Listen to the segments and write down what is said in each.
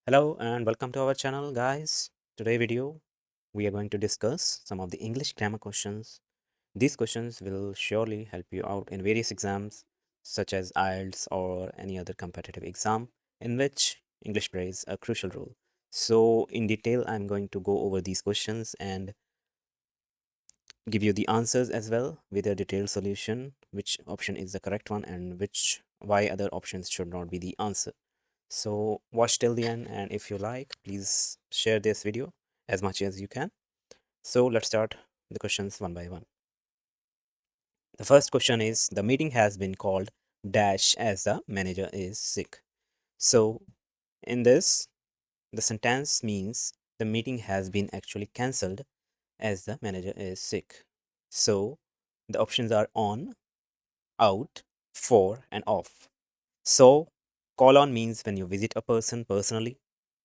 Hello and welcome to our channel, guys. Today video we are going to discuss some of the English grammar questions. These questions will surely help you out in various exams such as IELTS or any other competitive exam in which English plays a crucial role. So in detail I'm going to go over these questions and give you the answers as well with a detailed solution, which option is the correct one and why other options should not be the answer. So watch till the end, and if you like, please share this video as much as you can. So let's start the questions one by one. The first question is, the meeting has been called dash as the manager is sick. So in this, the sentence means the meeting has been actually cancelled as the manager is sick. So the options are on, out, for, and off. So call on means when you visit a person personally,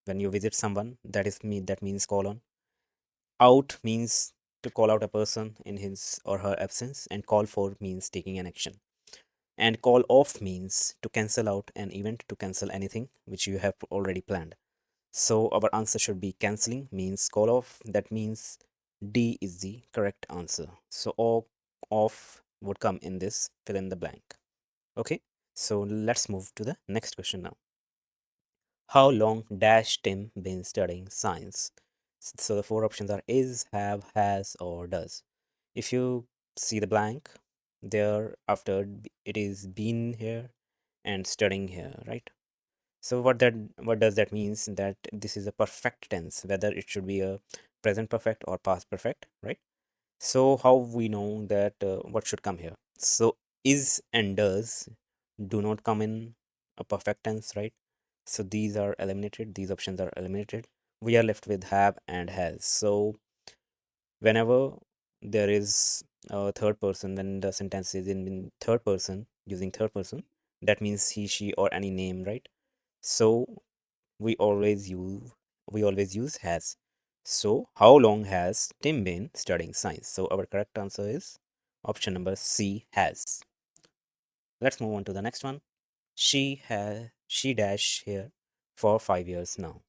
when you visit someone, that means call on. Out means to call out a person in his or her absence, and call for means taking an action. And call off means to cancel out an event, to cancel anything which you have already planned. So our answer should be canceling means call off. That means D is the correct answer. So all off would come in this fill in the blank. Okay, so let's move to the next question now. How long dash Tim been studying science? So the four options are is, have, has, or does. If you see the blank, there after it is been here and studying here, right? So what does that means? That this is a perfect tense, whether it should be a present perfect or past perfect, right? So how we know that what should come here? So is and does do not come in a perfect tense, right? So these are eliminated, these options are eliminated. We are left with have and has. So whenever there is a third person, when the sentence is in third person, using third person, that means he, she, or any name, right? So we always use we always use has. So how long has Tim been studying science? So our correct answer is option number C, has. Let's move on to the next one. She dash here for 5 years now.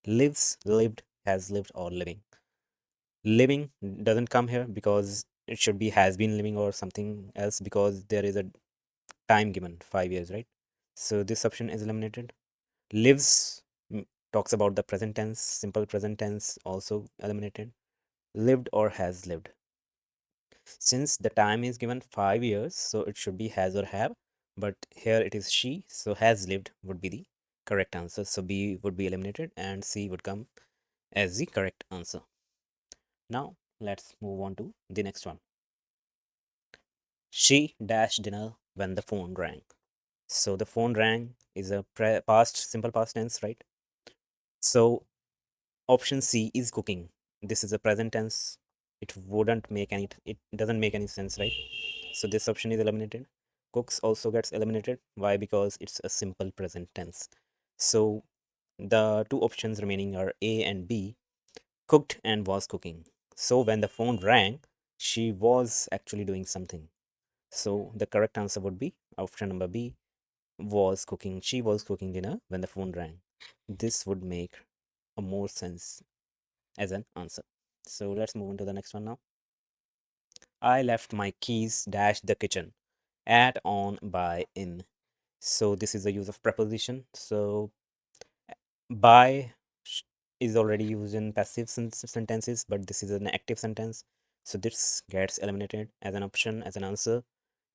Lives, lived, has lived, or living. Living doesn't come here because it should be has been living or something else, because there is a time given 5 years, right? So this option is eliminated. Lives talks about the present tense, simple present tense, also eliminated. Lived or has lived. Since the time is given 5 years, so it should be has or have, but here it is she, so has lived would be the correct answer. So B would be eliminated and C would come as the correct answer. Now let's move on to the next one. She dashed dinner when the phone rang. So the phone rang is a simple past tense, right? So option C is cooking. This is a present tense. It doesn't make any sense, right? So this option is eliminated. Cooks also gets eliminated. Why? Because it's a simple present tense. So the two options remaining are A and B, cooked and was cooking. So when the phone rang, she was actually doing something. So the correct answer would be option number B, was cooking. She was cooking dinner when the phone rang. This would make a more sense as an answer. So let's move on to the next one now. I left my keys dash the kitchen. At, on, by, in. So this is the use of preposition. So by is already used in passive sentences, but this is an active sentence. So this gets eliminated as an option, as an answer.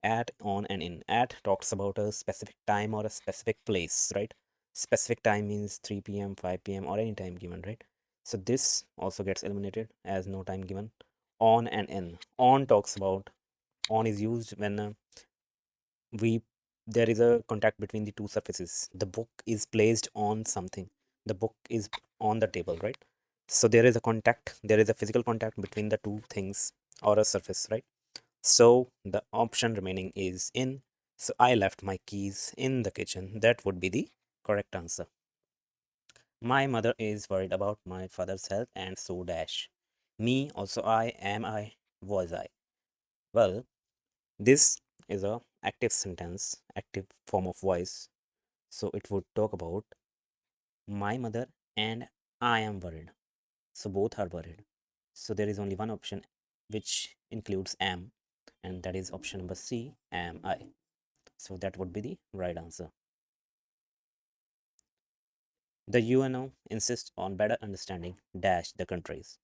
At, on, and in. At talks about a specific time or a specific place, right? Specific time means 3 p.m., 5 p.m., or any time given, right? So this also gets eliminated as no time given. On and in. On talks about, on is used when we there is a contact between the two surfaces. The book is placed on something. The book is on the table, right? So there is a contact, there is a physical contact between the two things or a surface, right? So the option remaining is in. So I left my keys in the kitchen. That would be the correct answer. My mother is worried about my father's health, and so dash. Me, also I, am I, was I. Well, this is a active sentence, active form of voice. So it would talk about my mother and I am worried. So both are worried. So there is only one option which includes am, and that is option number C, am I. So that would be the right answer. The UNO insists on better understanding dash the countries.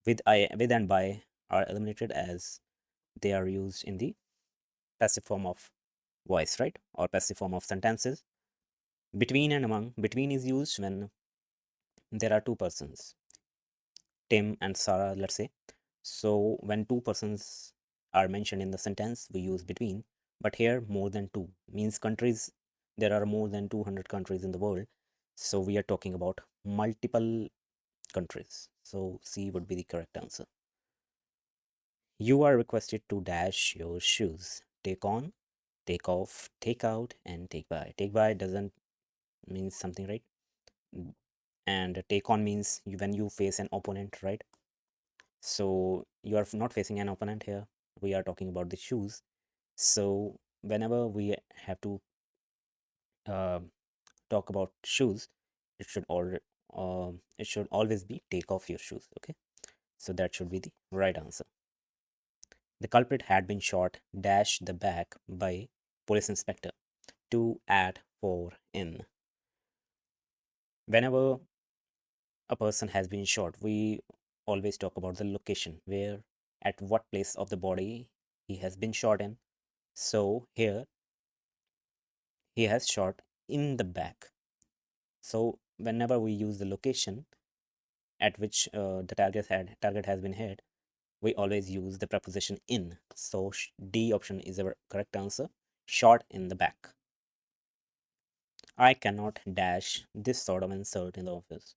With and by are eliminated as they are used in the passive form of voice, right? Or passive form of sentences. Between and among, between is used when there are two persons, Tim and Sarah, let's say. So when two persons are mentioned in the sentence, we use between. But here, more than two means countries. There are more than 200 countries in the world. So we are talking about multiple countries. So C would be the correct answer. You are requested to dash your shoes. Take on, take off, take out, and take by. Take by doesn't mean something, right? And take on means when you face an opponent, right? So you are not facing an opponent here. We are talking about the shoes. So whenever we have to uh, talk about shoes, it should it should always be take off your shoes. Okay, so that should be the right answer. The culprit had been shot dash the back by police inspector 2 at 4 in. Whenever a person has been shot, we always talk about the location where at what place of the body he has been shot in. So here he has shot in the back. So whenever we use the location at which the target has been hit, we always use the preposition in. So D option is our correct answer. Shot in the back. I cannot dash this sort of insult in the office.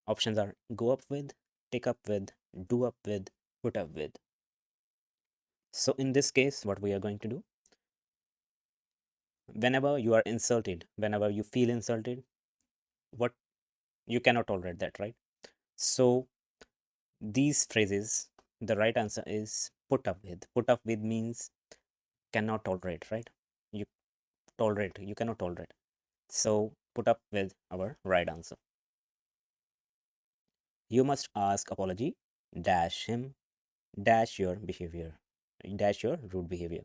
Options are go up with, take up with, do up with, put up with. So in this case, what we are going to do, whenever you are insulted, whenever you feel insulted, what you cannot tolerate that, right? So these phrases, the right answer is put up with. Put up with means cannot tolerate, right? You tolerate, you cannot tolerate. So put up with our right answer. You must ask apology, dash him, dash your behavior, dash your rude behavior.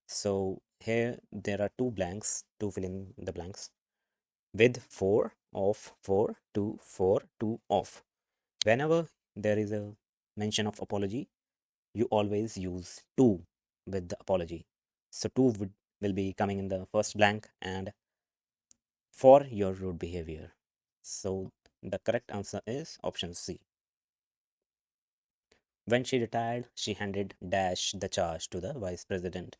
So here there are two blanks to fill in the blanks with 4 off 4 to 4 to off. Whenever there is a mention of apology, you always use to with the apology. So to will be coming in the first blank and for your rude behavior. So the correct answer is option C. When she retired, she handed dash the charge to the vice president.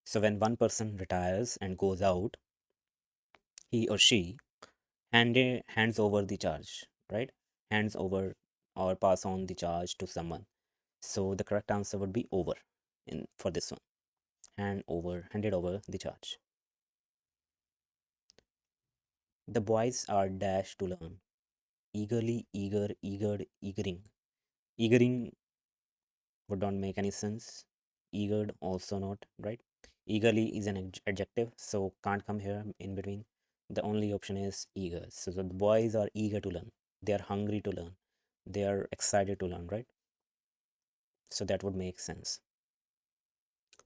So when one person retires and goes out, he or she hands over the charge, right? Hands over or pass on the charge to someone. So the correct answer would be over in for this one. Handed over the charge. The boys are dashed to learn. Eagerly, eagering. Eagering would not make any sense. Eagered also not, right? Eagerly is an adjective, so can't come here in between. The only option is eager. So the boys are eager to learn. They are hungry to learn. They are excited to learn, right? So that would make sense.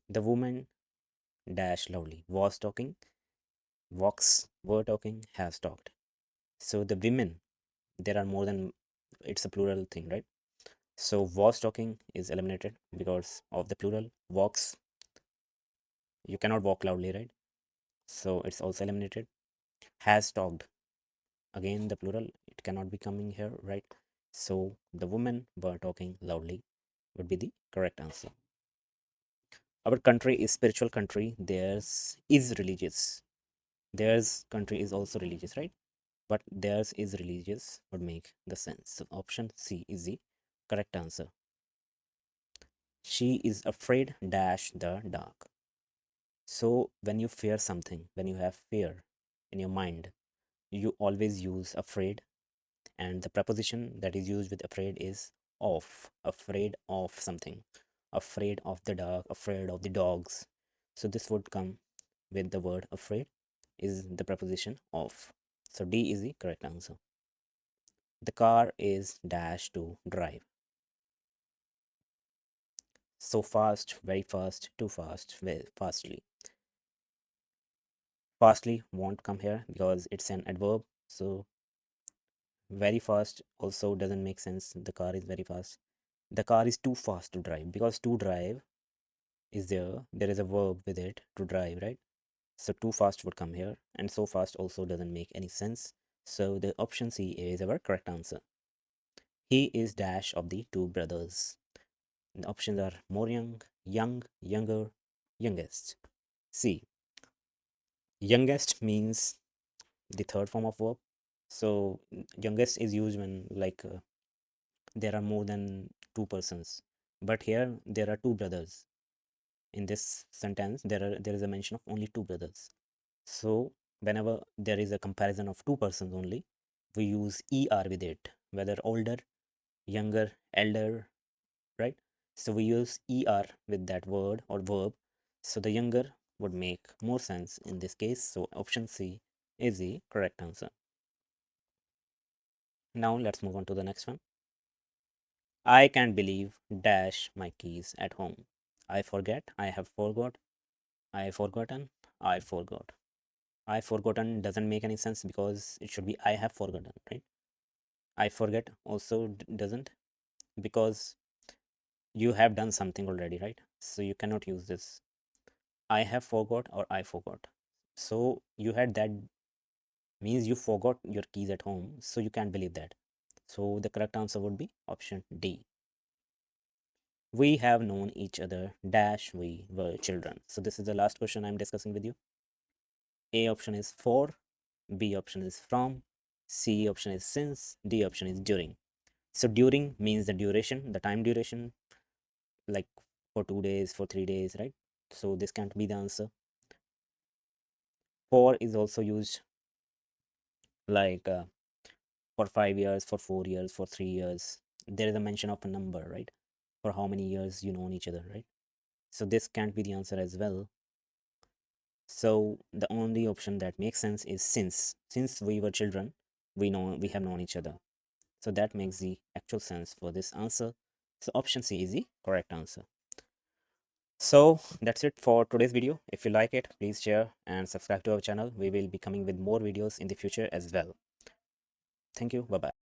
The woman dash loudly was talking, walks were talking, has talked. So the women, there are more than, it's a plural thing, right? So was talking is eliminated because of the plural. Walks, you cannot walk loudly, right? So it's also eliminated. Has talked, again the plural, it cannot be coming here, right? So the women were talking loudly would be the correct answer. Our country is spiritual country, theirs is religious. Theirs country is also religious, right? But theirs is religious would make the sense. So option C is the correct answer. She is afraid dash the dark. So when you fear something, when you have fear in your mind, you always use afraid, and the preposition that is used with afraid is afraid of something, afraid of the dark, afraid of the dogs. So this would come with the word afraid is the preposition of. So D is the correct answer. The car is dash to drive. So fast, very fast, too fast, very fastly. Fastly won't come here because it's an adverb. So very fast also doesn't make sense. The car is very fast. The car is too fast to drive because to drive is there is a verb with it, to drive, right? So too fast would come here, and so fast also doesn't make any sense. So the option C is our correct answer. He is dash of the two brothers. The options are more young, younger, youngest. C. Youngest means the third form of verb. So youngest is used when like there are more than two persons. But here there are two brothers. In this sentence, there is a mention of only two brothers. So whenever there is a comparison of two persons only, we use er with it, whether older, younger, elder, right? So we use er with that word or verb. So the younger would make more sense in this case. So option C is the correct answer. Now let's move on to the next one. I can't believe dash my keys at home. I forget, I have forgot, I forgotten, I forgot. I forgotten doesn't make any sense because it should be I have forgotten, right? I forget also doesn't, because you have done something already, right? So you cannot use this. I have forgot or I forgot. So you had that means you forgot your keys at home. So you can't believe that. So the correct answer would be option D. We have known each other dash we were children. So this is the last question I'm discussing with you. A option is for, B option is from, C option is since, D option is during. So during means the duration, the time duration, like for 2 days, for 3 days, right? So this can't be the answer. For is also used like for 5 years, for 4 years, for 3 years. There is a mention of a number, right? For how many years you known each other, right? So this can't be the answer as well. So the only option that makes sense is since. Since we were children, we have known each other. So that makes the actual sense for this answer. So option C is the correct answer. So that's it for today's video. If you like it, please share and subscribe to our channel. We will be coming with more videos in the future as well. Thank you. Bye bye.